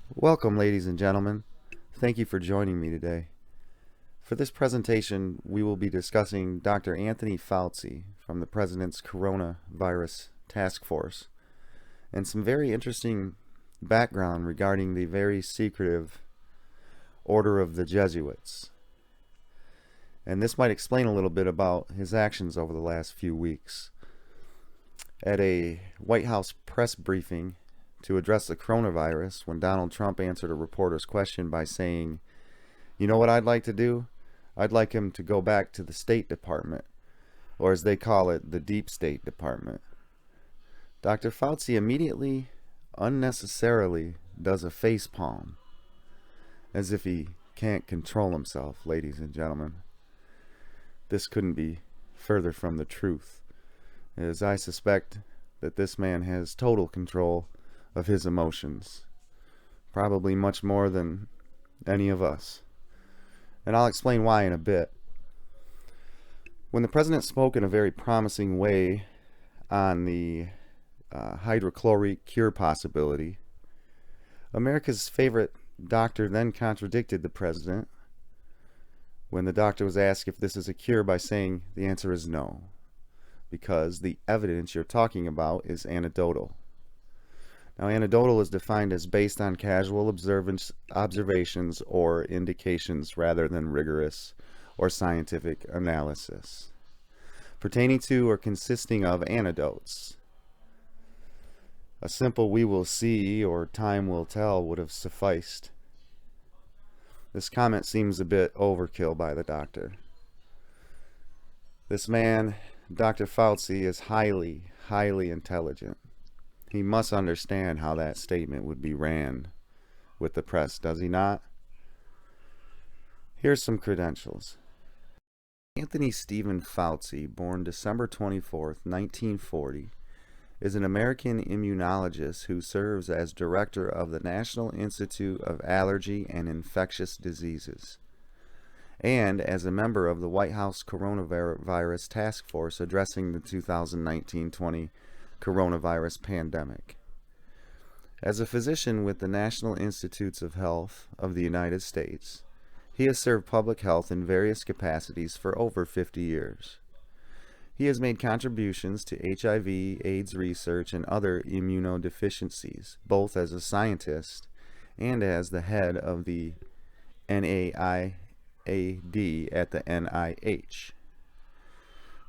Welcome, ladies and gentlemen. Thank you for joining me today. For this presentation, we will be discussing Dr. Anthony Fauci from the President's Coronavirus Task Force and some very interesting background regarding the very secretive Order of the Jesuits. And this might explain a little bit about his actions over the last few weeks. At a White House press briefing to address the coronavirus, when Donald Trump answered a reporter's question by saying, "You know what I'd like to do? I'd like him to go back to the State Department," or as they call it, the Deep State Department. Dr. Fauci immediately, unnecessarily, does a facepalm, as if he can't control himself, ladies and gentlemen. This couldn't be further from the truth, as I suspect that this man has total control of his emotions, probably much more than any of us. And I'll explain why in a bit. When the president spoke in a very promising way on the hydrochloric cure possibility, America's favorite doctor then contradicted the president when the doctor was asked if this is a cure by saying the answer is no, because the evidence you're talking about is anecdotal. Now, anecdotal is defined as based on casual observations or indications rather than rigorous or scientific analysis. Pertaining to or consisting of anecdotes. A simple "we will see" or "time will tell" would have sufficed. This comment seems a bit overkill by the doctor. This man, Dr. Fauci, is highly, highly intelligent. He must understand how that statement would be ran with the press, does he not? Here's some credentials. Anthony Stephen Fauci, born December 24th, 1940, is an American immunologist who serves as director of the National Institute of Allergy and Infectious Diseases and as a member of the White House Coronavirus Task Force addressing the 2019-20 coronavirus pandemic. As a physician with the National Institutes of Health of the United States, he has served public health in various capacities for over 50 years. He has made contributions to HIV, AIDS research, and other immunodeficiencies, both as a scientist and as the head of the NAIAD at the NIH.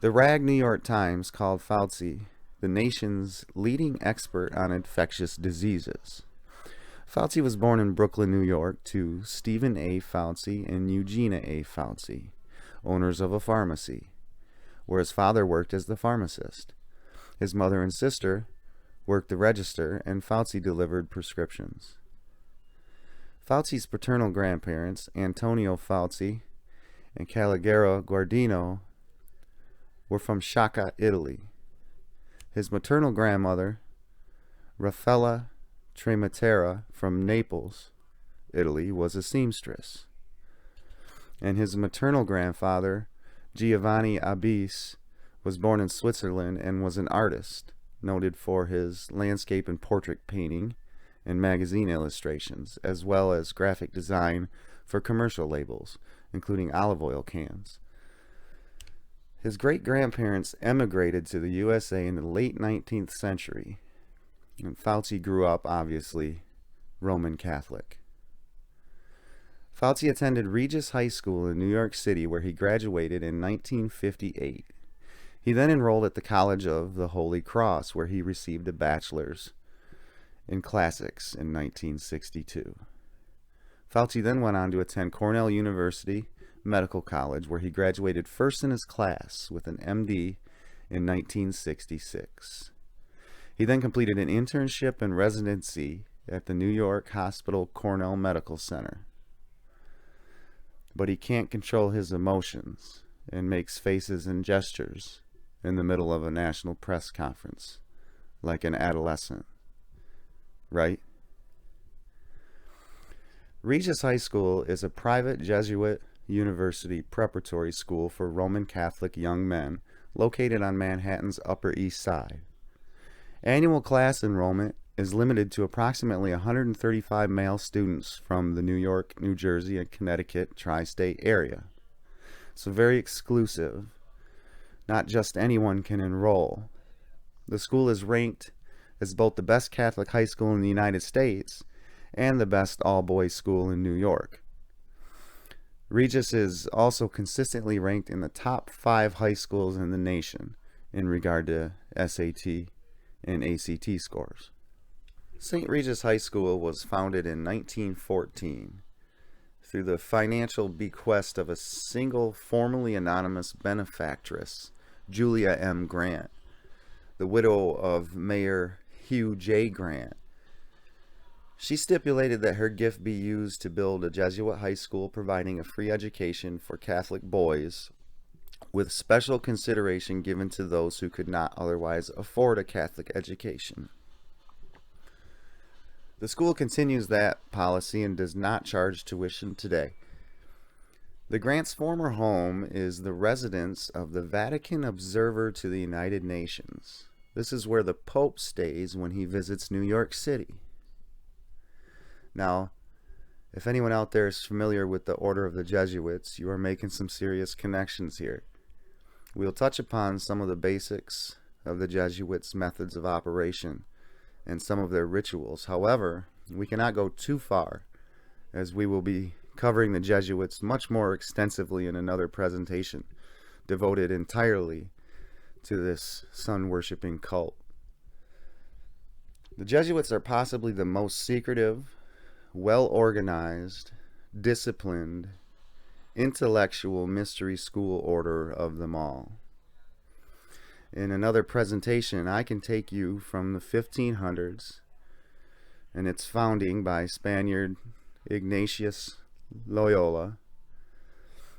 The rag New York Times called Fauci the nation's leading expert on infectious diseases. Fauci was born in Brooklyn, New York, to Stephen A. Fauci and Eugenia A. Fauci, owners of a pharmacy, where his father worked as the pharmacist. His mother and sister worked the register, and Fauci delivered prescriptions. Fauci's paternal grandparents, Antonio Fauci and Calogero Guardino, were from Sciacca, Italy. His maternal grandmother, Raffaella Trematera from Naples, Italy, was a seamstress. And his maternal grandfather, Giovanni Abis, was born in Switzerland and was an artist, noted for his landscape and portrait painting and magazine illustrations, as well as graphic design for commercial labels, including olive oil cans. His great-grandparents emigrated to the USA in the late 19th century, and Fauci grew up, obviously, Roman Catholic. Fauci attended Regis High School in New York City, where he graduated in 1958. He then enrolled at the College of the Holy Cross, where he received a bachelor's in classics in 1962. Fauci then went on to attend Cornell University Medical College, where he graduated first in his class with an MD in 1966. He then completed an internship and residency at the New York Hospital Cornell Medical Center. But he can't control his emotions and makes faces and gestures in the middle of a national press conference, like an adolescent. Right? Regis High School is a private Jesuit university preparatory school for Roman Catholic young men located on Manhattan's Upper East Side. Annual class enrollment is limited to approximately 135 male students from the New York, New Jersey, and Connecticut tri-state area. So very exclusive. Not just anyone can enroll. The school is ranked as both the best Catholic high school in the United States and the best all-boys school in New York. Regis is also consistently ranked in the top 5 high schools in the nation in regard to SAT and ACT scores. St. Regis High School was founded in 1914 through the financial bequest of a single formerly anonymous benefactress, Julia M. Grant, the widow of Mayor Hugh J. Grant. She stipulated that her gift be used to build a Jesuit high school providing a free education for Catholic boys, with special consideration given to those who could not otherwise afford a Catholic education. The school continues that policy and does not charge tuition today. The Grant's former home is the residence of the Vatican Observer to the United Nations. This is where the Pope stays when he visits New York City. Now, if anyone out there is familiar with the Order of the Jesuits, you are making some serious connections here. We'll touch upon some of the basics of the Jesuits' methods of operation and some of their rituals. However, we cannot go too far, as we will be covering the Jesuits much more extensively in another presentation devoted entirely to this sun-worshipping cult. The Jesuits are possibly the most secretive, well-organized, disciplined, intellectual mystery school order of them all. In another presentation, I can take you from the 1500s and its founding by Spaniard Ignatius Loyola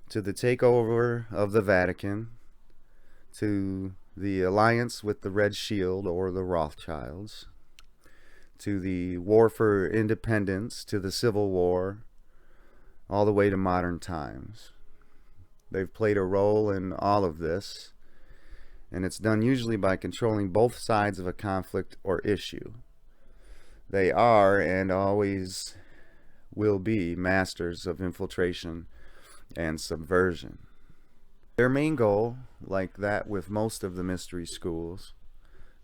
to the takeover of the Vatican, to the alliance with the Red Shield or the Rothschilds, to the war for independence, to the Civil War, all the way to modern times. They've played a role in all of this, and it's done usually by controlling both sides of a conflict or issue. They are and always will be masters of infiltration and subversion. Their main goal, like that with most of the mystery schools,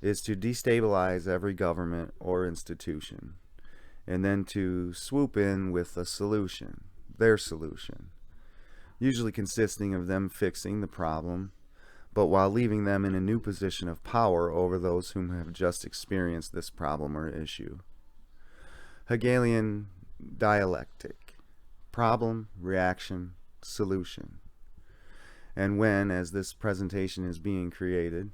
is to destabilize every government or institution, and then to swoop in with a solution, their solution, usually consisting of them fixing the problem, but while leaving them in a new position of power over those whom have just experienced this problem or issue. Hegelian dialectic: problem, reaction, solution. And when, as this presentation is being created,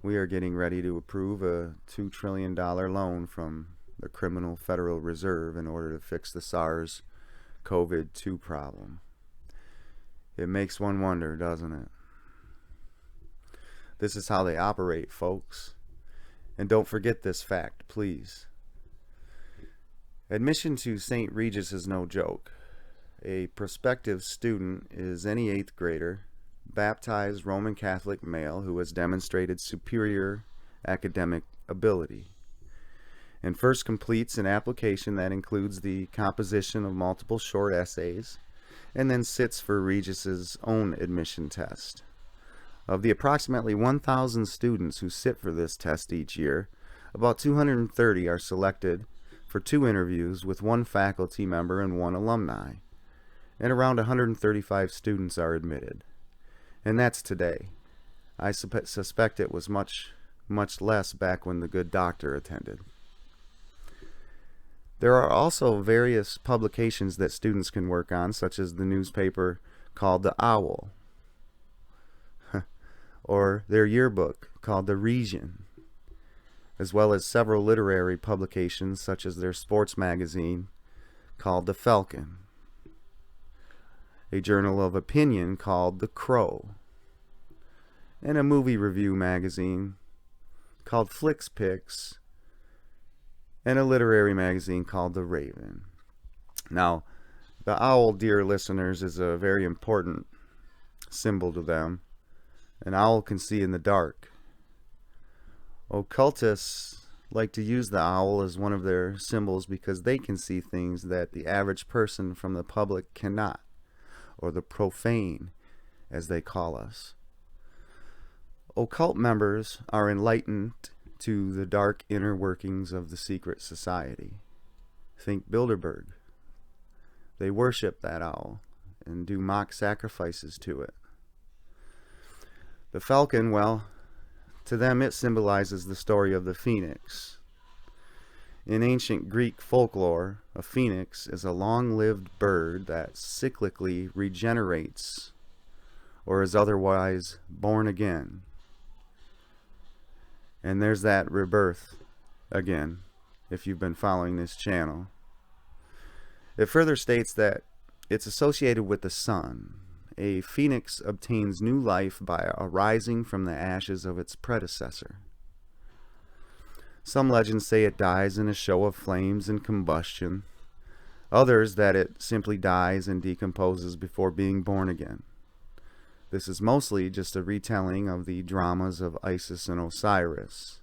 we are getting ready to approve a $2 trillion loan from the Criminal Federal Reserve in order to fix the SARS-CoV-2 problem. It makes one wonder, doesn't it? This is how they operate, folks. And don't forget this fact, please. Admission to St. Regis is no joke. A prospective student is any 8th grader, baptized Roman Catholic male who has demonstrated superior academic ability, and first completes an application that includes the composition of multiple short essays, and then sits for Regis's own admission test. Of the approximately 1,000 students who sit for this test each year, about 230 are selected for 2 interviews with 1 faculty member and 1 alumni, and around 135 students are admitted. And that's today. I suspect it was much less back when the good doctor attended. There are also various publications that students can work on, such as the newspaper called The Owl, or their yearbook called The Region, as well as several literary publications such as their sports magazine called The Falcon, a journal of opinion called The Crow, and a movie review magazine called Flicks Picks, and a literary magazine called The Raven. Now, the owl, dear listeners, is a very important symbol to them. An owl can see in the dark. Occultists like to use the owl as one of their symbols because they can see things that the average person from the public cannot, or the profane, as they call us. Occult members are enlightened to the dark inner workings of the secret society. Think Bilderberg. They worship that owl and do mock sacrifices to it. The falcon, well, to them it symbolizes the story of the phoenix. In ancient Greek folklore, a phoenix is a long-lived bird that cyclically regenerates or is otherwise born again. And there's that rebirth again, if you've been following this channel. It further states that it's associated with the sun. A phoenix obtains new life by arising from the ashes of its predecessor. Some legends say it dies in a show of flames and combustion. Others that it simply dies and decomposes before being born again. This is mostly just a retelling of the dramas of Isis and Osiris.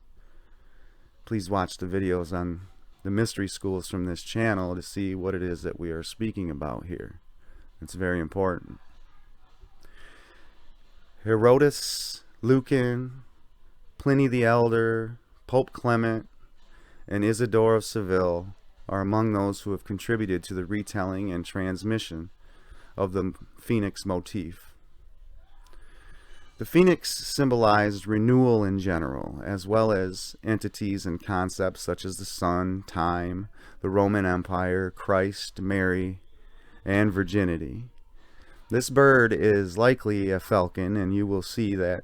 Please watch the videos on the mystery schools from this channel to see what it is that we are speaking about here. It's very important. Herodotus, Lucan, Pliny the Elder, Pope Clement, and Isidore of Seville are among those who have contributed to the retelling and transmission of the phoenix motif. The phoenix symbolized renewal in general, as well as entities and concepts such as the sun, time, the Roman Empire, Christ, Mary, and virginity. This bird is likely a falcon, and you will see that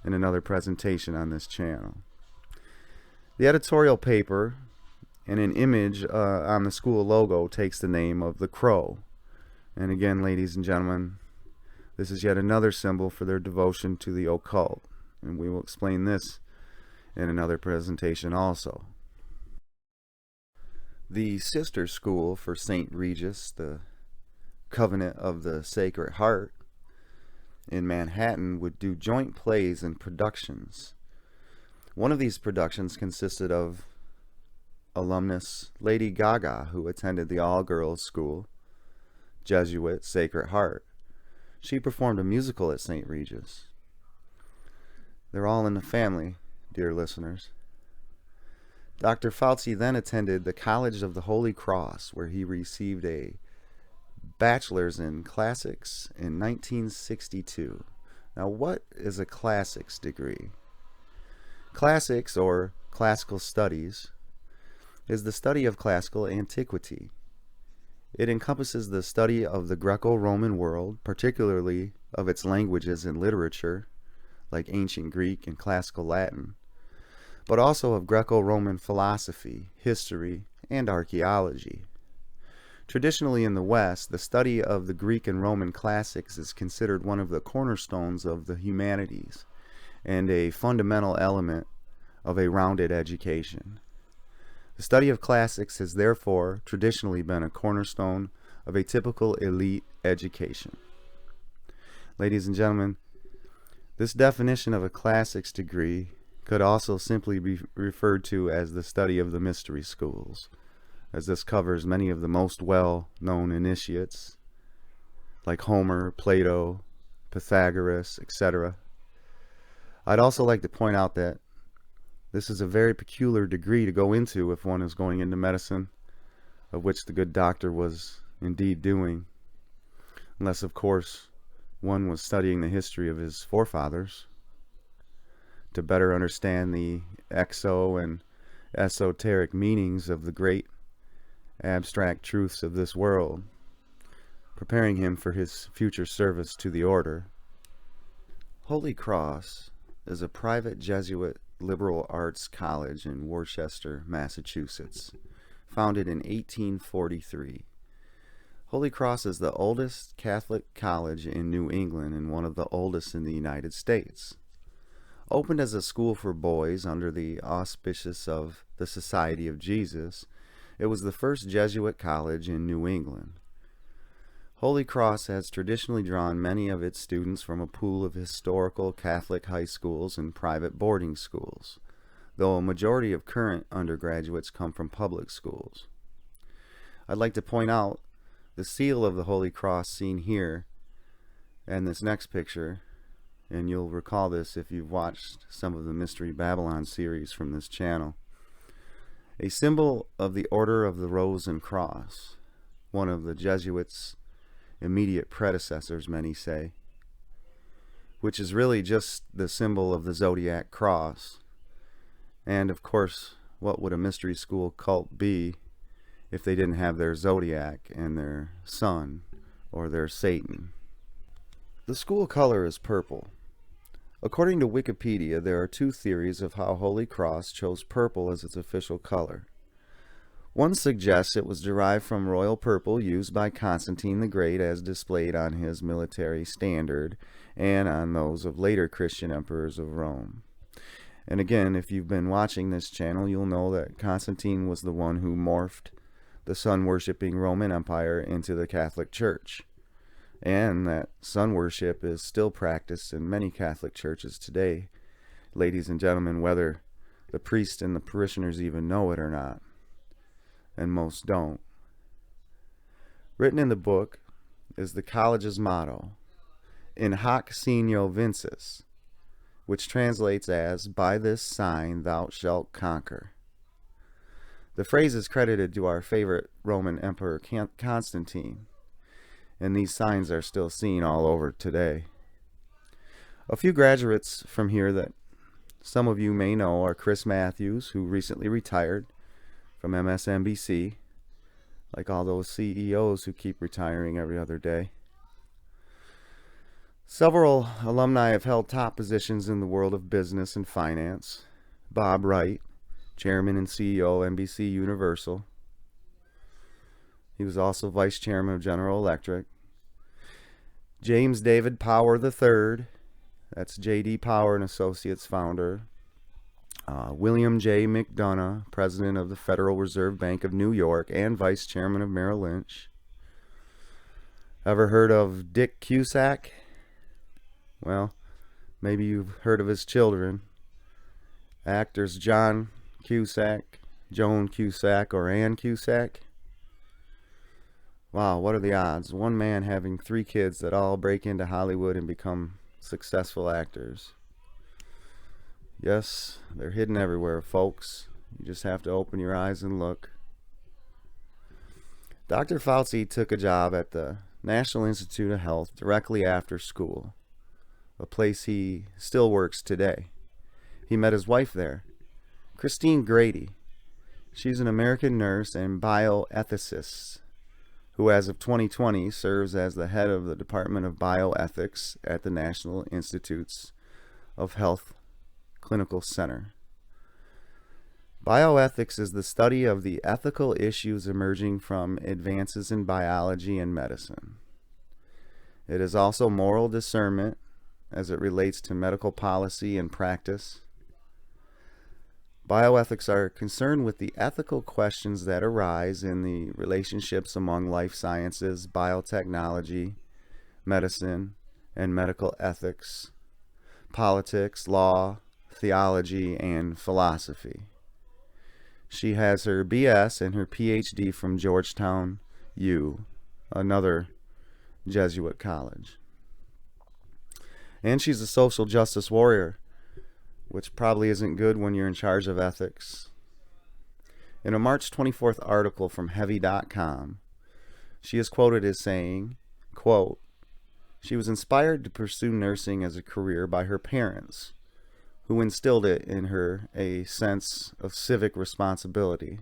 in another presentation on this channel. The editorial paper and an image on the school logo takes the name of the crow. And again, ladies and gentlemen, this is yet another symbol for their devotion to the occult, and we will explain this in another presentation also. The sister school for St Regis, the Covenant of the Sacred Heart in Manhattan, would do joint plays and productions. One of these productions consisted of alumnus Lady Gaga, who attended the all-girls school, Jesuit Sacred Heart. She performed a musical at St Regis. They're all in the family, dear listeners. Dr. Fauci then attended the College of the Holy Cross, where he received a bachelor's in classics in 1962. Now, what is a classics degree? Classics, or classical studies, is the study of classical antiquity. It encompasses the study of the Greco-Roman world, particularly of its languages and literature, like ancient Greek and classical Latin, but also of Greco-Roman philosophy, history, and archaeology. Traditionally in the West, the study of the Greek and Roman classics is considered one of the cornerstones of the humanities and a fundamental element of a rounded education. The study of classics has therefore traditionally been a cornerstone of a typical elite education. Ladies and gentlemen, this definition of a classics degree could also simply be referred to as the study of the mystery schools, as this covers many of the most well-known initiates, like Homer, Plato, Pythagoras, etc. I'd also like to point out that this is a very peculiar degree to go into if one is going into medicine, of which the good doctor was indeed doing, unless, of course, one was studying the history of his forefathers to better understand the exo and esoteric meanings of the great abstract truths of this world, preparing him for his future service to the order. Holy Cross is a private Jesuit liberal arts college in Worcester, Massachusetts, founded in 1843. Holy Cross is the oldest Catholic college in New England and one of the oldest in the United States. Opened as a school for boys under the auspices of the Society of Jesus, it was the first Jesuit college in New England. Holy Cross has traditionally drawn many of its students from a pool of historical Catholic high schools and private boarding schools. though a majority of current undergraduates come from public schools. I'd like to point out the seal of the Holy Cross seen here and this next picture, and you'll recall this if you've watched some of the Mystery Babylon series from this channel. A symbol of the Order of the Rose and Cross, one of the Jesuits' immediate predecessors, many say, which is really just the symbol of the zodiac cross. And of course, what would a mystery school cult be if they didn't have their zodiac and their sun or their Satan? The school color is purple. According to Wikipedia, there are two theories of how Holy Cross chose purple as its official color. One suggests it was derived from royal purple used by Constantine the Great as displayed on his military standard and on those of later Christian emperors of Rome. And again, if you've been watching this channel, you'll know that Constantine was the one who morphed the sun-worshipping Roman Empire into the Catholic Church, and that sun worship is still practiced in many Catholic churches today, ladies and gentlemen, whether the priest and the parishioners even know it or not, and most don't. Written in the book is the college's motto, In hoc signo vinces, which translates as, by this sign thou shalt conquer. The phrase is credited to our favorite Roman Emperor Constantine, and these signs are still seen all over today. A few graduates from here that some of you may know are Chris Matthews, who recently retired from MSNBC, like all those CEOs who keep retiring every other day. Several alumni have held top positions in the world of business and finance. Bob Wright, Chairman and CEO NBC Universal. He was also Vice Chairman of General Electric. James David Power III, that's J.D. Power and Associates founder. William J. McDonough, President of the Federal Reserve Bank of New York and Vice Chairman of Merrill Lynch. Ever heard of Dick Cusack? Well, maybe you've heard of his children. Actors John Cusack, Joan Cusack, or Ann Cusack. Wow, what are the odds? One man having 3 kids that all break into Hollywood and become successful actors. Yes, they're hidden everywhere, folks. You just have to open your eyes and look. Dr. Fauci took a job at the National Institute of Health directly after school, a place he still works today. He met his wife there, Christine Grady. She's an American nurse and bioethicist who as of 2020 serves as the head of the Department of Bioethics at the National Institutes of Health Clinical Center. Bioethics is the study of the ethical issues emerging from advances in biology and medicine. It is also moral discernment as it relates to medical policy and practice. Bioethics are concerned with the ethical questions that arise in the relationships among life sciences, biotechnology, medicine, and medical ethics, politics, law, theology, and philosophy. She has her BS and her PhD from Georgetown U, another Jesuit college. And she's a social justice warrior, which probably isn't good when you're in charge of ethics. In a March 24th article from Heavy.com, she is quoted as saying, quote, "She was inspired to pursue nursing as a career by her parents, who instilled it in her a sense of civic responsibility."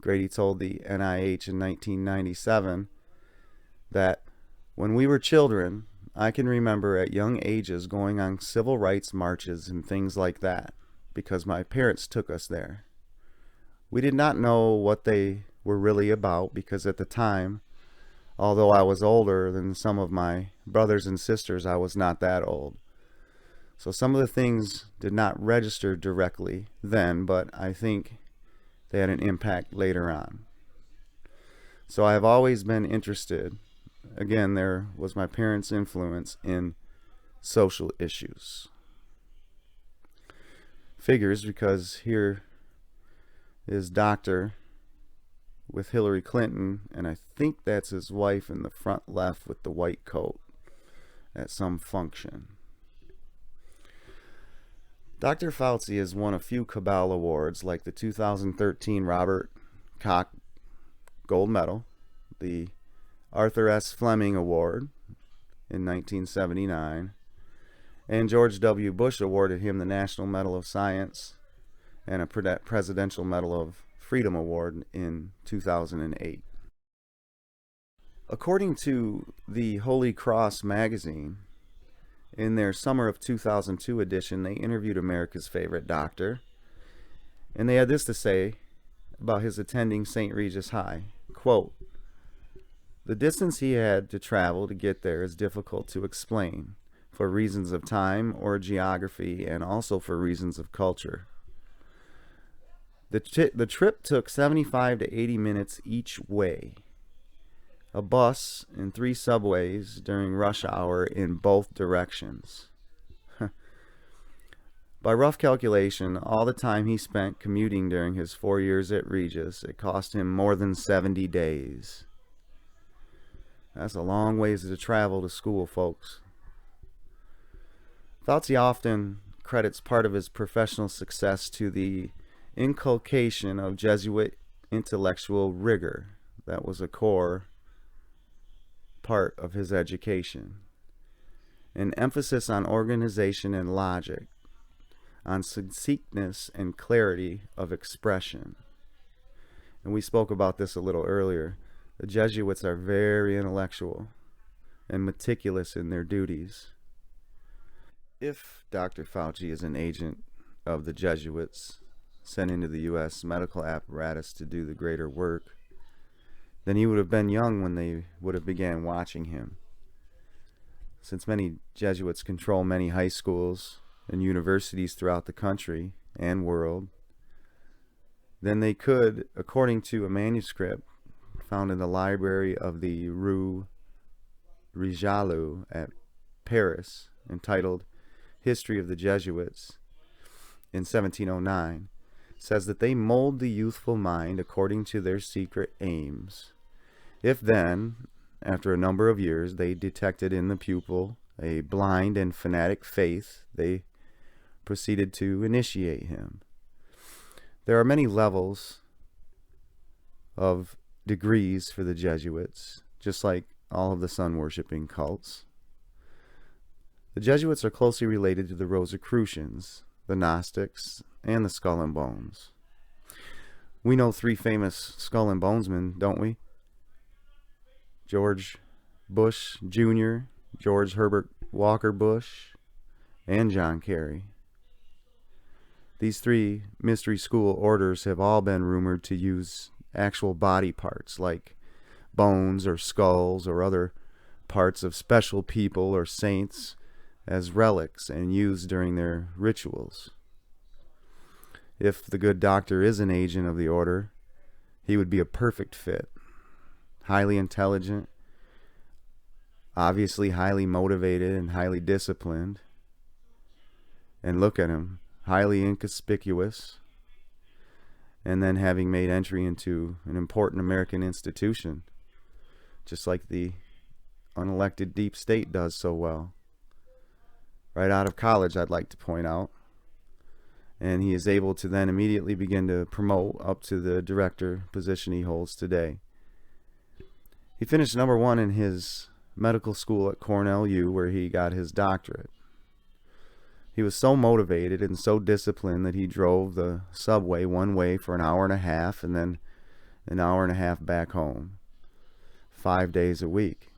Grady told the NIH in 1997 that, "When we were children, I can remember at young ages going on civil rights marches and things like that, because my parents took us there. We did not know what they were really about, because at the time, although I was older than some of my brothers and sisters, I was not that old. So some of the things did not register directly then, but I think they had an impact later on. So I have always been interested." Again, there was my parents' influence in social issues. figures, because here is Doctor with Hillary Clinton, and I think that's his wife in the front left with the white coat at some function. Dr. Fauci has won a few Cabal awards, like the 2013 Robert Koch Gold Medal, the Arthur S. Fleming Award in 1979, and George W. Bush awarded him the National Medal of Science and a Presidential Medal of Freedom Award in 2008. According to the Holy Cross magazine, in their summer of 2002 edition, they interviewed America's favorite doctor, and they had this to say about his attending St. Regis High. Quote, "The distance he had to travel to get there is difficult to explain, for reasons of time or geography, and also for reasons of culture. The trip took 75 to 80 minutes each way. A bus and 3 subways during rush hour in both directions. By rough calculation, all the time he spent commuting during his 4 years at Regis, it cost him more than 70 days. That's a long ways to travel to school, folks." Fauci often credits part of his professional success to the inculcation of Jesuit intellectual rigor that was a core part of his education. An emphasis on organization and logic, on succinctness and clarity of expression. And we spoke about this a little earlier. The Jesuits are very intellectual and meticulous in their duties. If Dr. Fauci is an agent of the Jesuits sent into the U.S. medical apparatus to do the greater work, then he would have been young when they would have began watching him. Since many Jesuits control many high schools and universities throughout the country and world, then they could, according to a manuscript found in the library of the Rue Rijalou at Paris, entitled History of the Jesuits in 1709, says that they mold the youthful mind according to their secret aims. If then, after a number of years, they detected in the pupil a blind and fanatic faith, they proceeded to initiate him. There are many levels of degrees for the Jesuits, just like all of the sun-worshipping cults. The Jesuits are closely related to the Rosicrucians, the Gnostics, and the Skull and Bones. We know 3 famous Skull and Bonesmen, don't we? George Bush Jr., George Herbert Walker Bush, and John Kerry. These 3 mystery school orders have all been rumored to use actual body parts like bones or skulls or other parts of special people or saints as relics and used during their rituals. If the good doctor is an agent of the order, he would be a perfect fit. Highly intelligent, obviously highly motivated and highly disciplined. And look at him, highly inconspicuous, and then having made entry into an important American institution, just like the unelected deep state does so well. Right out of college, I'd like to point out. And he is able to then immediately begin to promote up to the director position he holds today. He finished number 1 in his medical school at Cornell U, where he got his doctorate. He was so motivated and so disciplined that he drove the subway one way for an hour and a half and then an hour and a half back home, 5 days a week.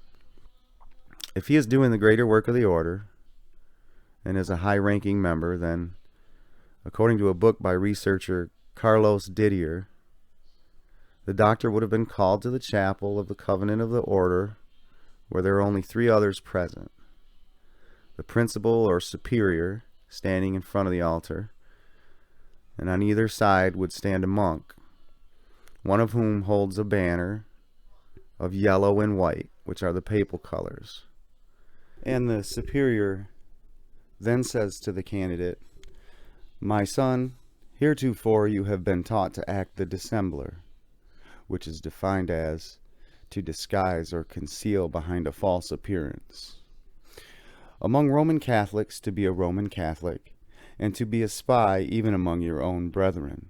If he is doing the greater work of the order and is a high-ranking member, then, according to a book by researcher Carlos Didier, the doctor would have been called to the chapel of the Covenant of the Order, where there are only 3 others present. The principal or superior standing in front of the altar, and on either side would stand a monk, one of whom holds a banner of yellow and white, which are the papal colors. And the superior then says to the candidate, My son, heretofore you have been taught to act the dissembler, which is defined as to disguise or conceal behind a false appearance. Among Roman Catholics, to be a Roman Catholic, and to be a spy even among your own brethren.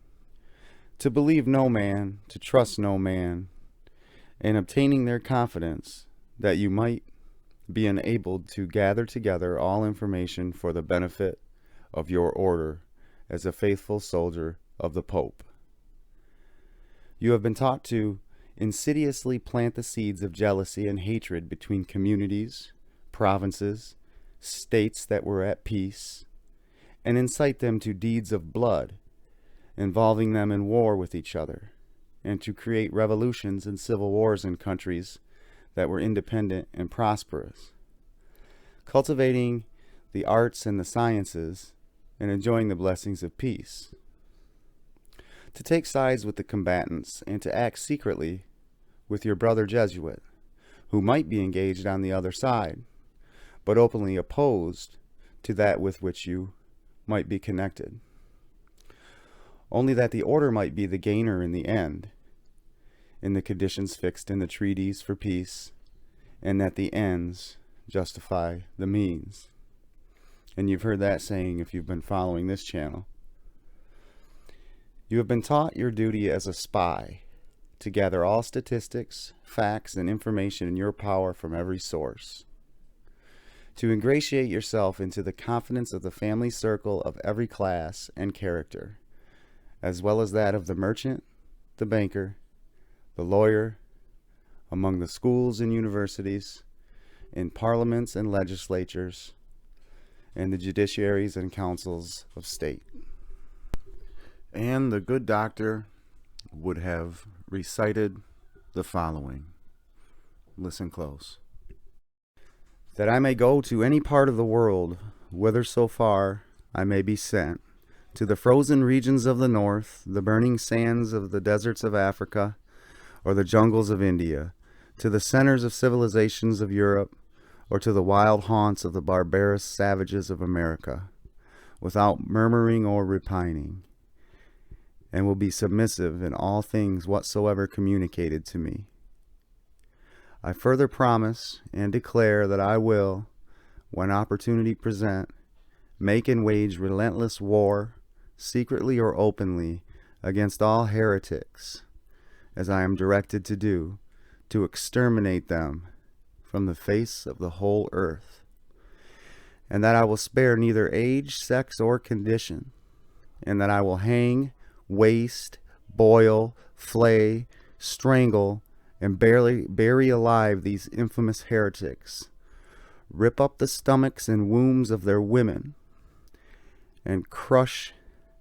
To believe no man, to trust no man, and obtaining their confidence, that you might be enabled to gather together all information for the benefit of your order as a faithful soldier of the Pope. You have been taught to insidiously plant the seeds of jealousy and hatred between communities, provinces, states that were at peace, and incite them to deeds of blood, involving them in war with each other, and to create revolutions and civil wars in countries that were independent and prosperous. Cultivating the arts and the sciences, and enjoying the blessings of peace. To take sides with the combatants, and to act secretly with your brother Jesuit, who might be engaged on the other side, but openly opposed to that with which you might be connected. Only that the order might be the gainer in the end, in the conditions fixed in the treaties for peace, and that the ends justify the means. And you've heard that saying if you've been following this channel. You have been taught your duty as a spy to gather all statistics, facts, and information in your power from every source. To ingratiate yourself into the confidence of the family circle of every class and character, as well as that of the merchant, the banker, the lawyer, among the schools and universities, in parliaments and legislatures, and the judiciaries and councils of state. And the good doctor would have recited the following. Listen close. That I may go to any part of the world, whither so far I may be sent, to the frozen regions of the north, the burning sands of the deserts of Africa, or the jungles of India, to the centers of civilizations of Europe, or to the wild haunts of the barbarous savages of America, without murmuring or repining, and will be submissive in all things whatsoever communicated to me. I further promise and declare that I will, when opportunity present, make and wage relentless war, secretly or openly, against all heretics, as I am directed to do, to exterminate them from the face of the whole earth, and that I will spare neither age, sex, or condition, and that I will hang, waste, boil, flay, strangle, and bury alive these infamous heretics, rip up the stomachs and wombs of their women, and crush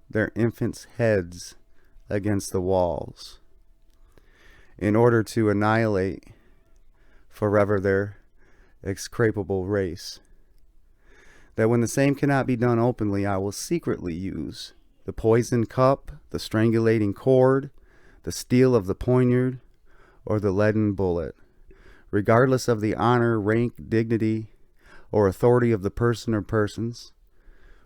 their infants' heads against the walls, in order to annihilate forever their execrable race. That when the same cannot be done openly, I will secretly use the poisoned cup, the strangulating cord, the steel of the poniard, or the leaden bullet, regardless of the honor, rank, dignity, or authority of the person or persons,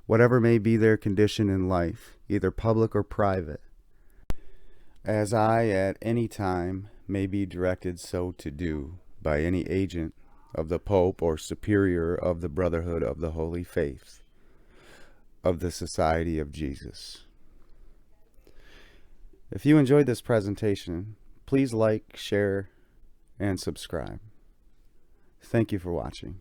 whatever may be their condition in life, either public or private, as I at any time may be directed so to do by any agent of the Pope or superior of the Brotherhood of the Holy Faith of the Society of Jesus. If you enjoyed this presentation, please like, share, and subscribe. Thank you for watching.